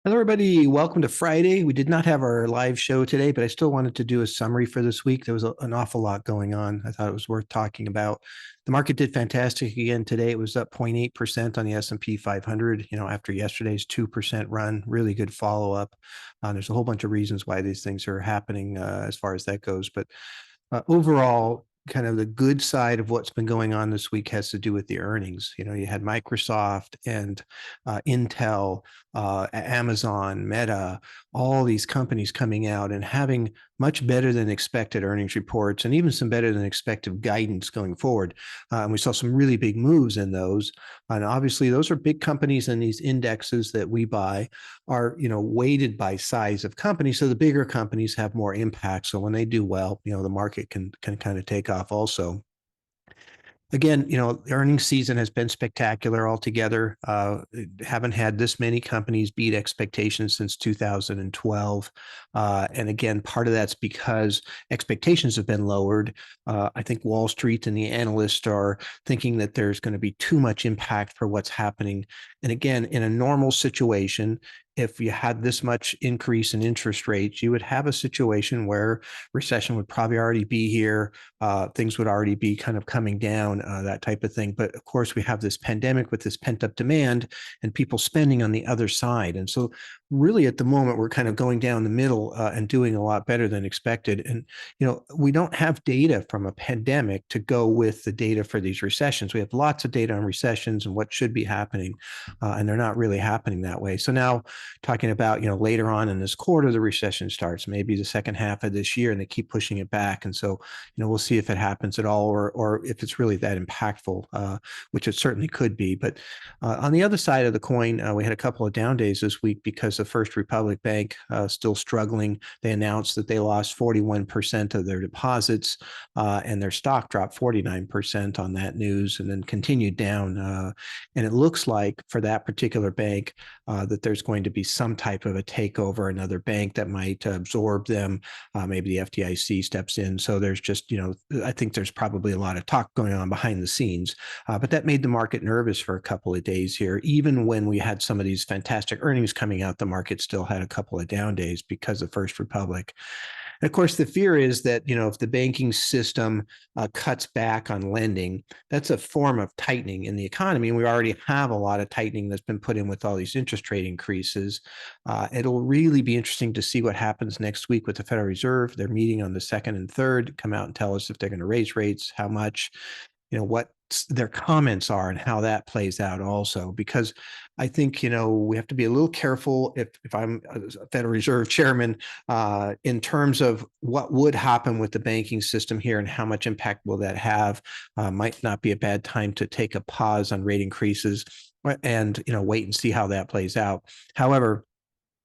Hello, everybody. Welcome to Friday. We did not have our live show today, but I still wanted to do a summary for this week. There was an awful lot going on. I thought it was worth talking about. The market did fantastic again today. It was up 0.8% on the S&P 500, after yesterday's 2% run. Really good follow-up. There's a whole bunch of reasons why these things are happening as far as that goes. But overall, kind of the good side of what's been going on this week has to do with the earnings. You had Microsoft and Intel, Amazon, Meta, all these companies coming out and having much better than expected earnings reports and even some better than expected guidance going forward. And we saw some really big moves in those. And obviously, those are big companies, and these indexes that we buy are, weighted by size of company. So the bigger companies have more impact. So when they do well, the market can kind of take off also. Again, the earnings season has been spectacular altogether. Haven't had this many companies beat expectations since 2012. And again, part of that's because expectations have been lowered. I think Wall Street and the analysts are thinking that there's going to be too much impact for what's happening. And again, in a normal situation, if you had this much increase in interest rates, you would have a situation where recession would probably already be here. Things would already be kind of coming down, that type of thing. But of course, we have this pandemic with this pent up demand and people spending on the other side. And so really at the moment, we're kind of going down the middle and doing a lot better than expected. And, we don't have data from a pandemic to go with the data for these recessions. We have lots of data on recessions and what should be happening, and they're not really happening that way. So now talking about, later on in this quarter, the recession starts, maybe the second half of this year, and they keep pushing it back. And so, we'll see if it happens at all, or if it's really that impactful, which it certainly could be. But on the other side of the coin, we had a couple of down days this week because the First Republic Bank still struggling. They announced that they lost 41% of their deposits, and their stock dropped 49% on that news, and then continued down. And it looks like for that particular bank that there's going to be some type of a takeover, another bank that might absorb them. Maybe the FDIC steps in. So there's just, I think there's probably a lot of talk going on behind the scenes. But that made the market nervous for a couple of days here. Even when we had some of these fantastic earnings coming out, the market still had a couple of down days because of First Republic. And of course, the fear is that, if the banking system cuts back on lending, that's a form of tightening in the economy. And we already have a lot of tightening that's been put in with all these interest rate increases. It'll really be interesting to see what happens next week with the Federal Reserve. They're meeting on the 2nd and 3rd, come out and tell us if they're going to raise rates, how much, what their comments are and how that plays out also, because I think, we have to be a little careful if I'm a Federal Reserve chairman, in terms of what would happen with the banking system here and how much impact will that have. Might not be a bad time to take a pause on rate increases and, wait and see how that plays out. However,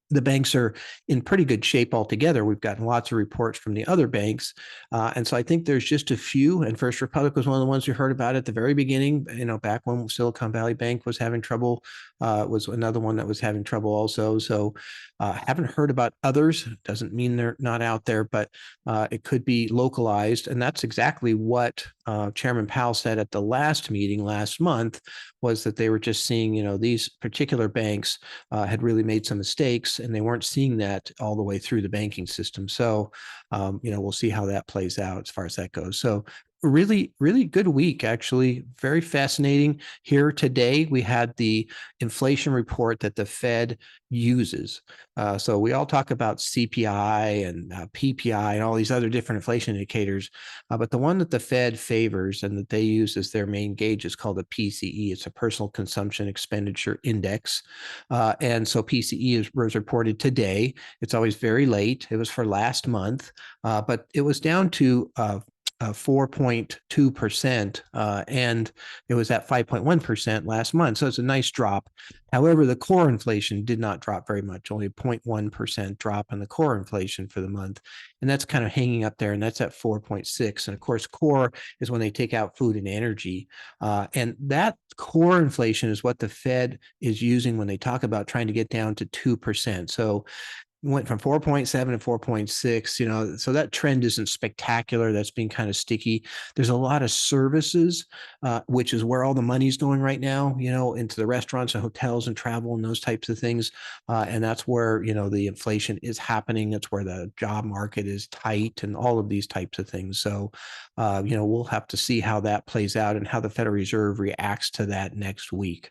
the banks are in pretty good shape altogether. We've gotten lots of reports from the other banks. And so I think there's just a few, and First Republic was one of the ones we heard about at the very beginning, back when Silicon Valley Bank was having trouble, was another one that was having trouble also. So haven't heard about others. Doesn't mean they're not out there, but it could be localized. And that's exactly what Chairman Powell said at the last meeting last month, was that they were just seeing, these particular banks had really made some mistakes, and they weren't seeing that all the way through the banking system. So, we'll see how that plays out as far as that goes. So really, really good week, actually. Very fascinating. Here today, we had the inflation report that the Fed uses. So we all talk about CPI and PPI and all these other different inflation indicators. But the one that the Fed favors and that they use as their main gauge is called a PCE. It's a Personal Consumption Expenditure Index. And so PCE was reported today. It's always very late. It was for last month, but it was down to 4.2%, and it was at 5.1% last month. So it's a nice drop. However, the core inflation did not drop very much, only a 0.1% drop in the core inflation for the month. And that's kind of hanging up there, and that's at 4.6. And of course, core is when they take out food and energy. And that core inflation is what the Fed is using when they talk about trying to get down to 2%. So went from 4.7 to 4.6, so that trend isn't spectacular. That's been kind of sticky. There's a lot of services, which is where all the money's going right now, into the restaurants and hotels and travel and those types of things. And that's where, the inflation is happening. That's where the job market is tight and all of these types of things. So, we'll have to see how that plays out and how the Federal Reserve reacts to that next week.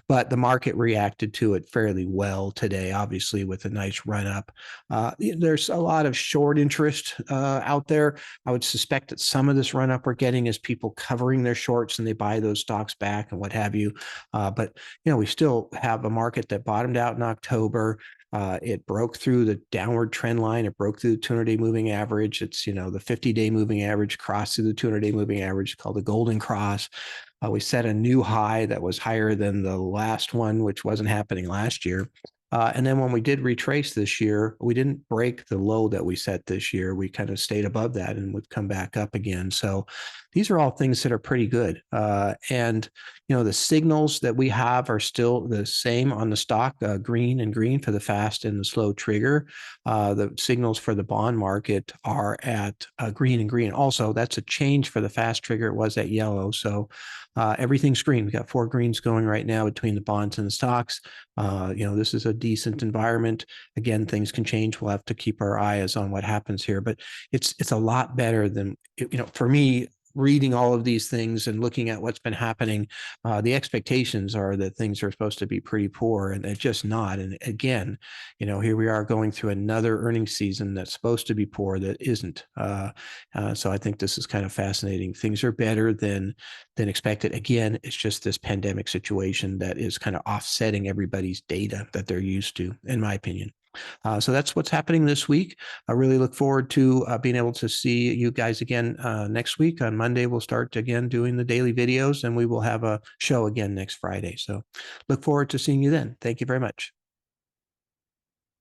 But the market reacted to it fairly well today, obviously, with a nice run up. There's a lot of short interest out there. I would suspect that some of this run up we're getting is people covering their shorts and they buy those stocks back and what have you. But we still have a market that bottomed out in October. It broke through the downward trend line. It broke through the 200-day moving average. It's, the 50-day moving average crossed through the 200-day moving average, called the golden cross. We set a new high that was higher than the last one, which wasn't happening last year. And then when we did retrace this year, we didn't break the low that we set this year. We kind of stayed above that and we've come back up again. So these are all things that are pretty good. And, the signals that we have are still the same on the stock, green and green for the fast and the slow trigger. The signals for the bond market are at green and green. Also, that's a change for the fast trigger. It was at yellow. So everything's green. We got 4 greens going right now between the bonds and the stocks. This is a decent environment. Again, things can change. We'll have to keep our eyes on what happens here, but it's a lot better than, for me, reading all of these things and looking at what's been happening. The expectations are that things are supposed to be pretty poor, and they're just not. And again, here we are going through another earnings season that's supposed to be poor that isn't. So I think this is kind of fascinating. Things are better than expected. Again, it's just this pandemic situation that is kind of offsetting everybody's data that they're used to, in my opinion. So that's what's happening this week. I really look forward to being able to see you guys again next week. On Monday, we'll start again doing the daily videos, and we will have a show again next Friday. So look forward to seeing you then. Thank you very much.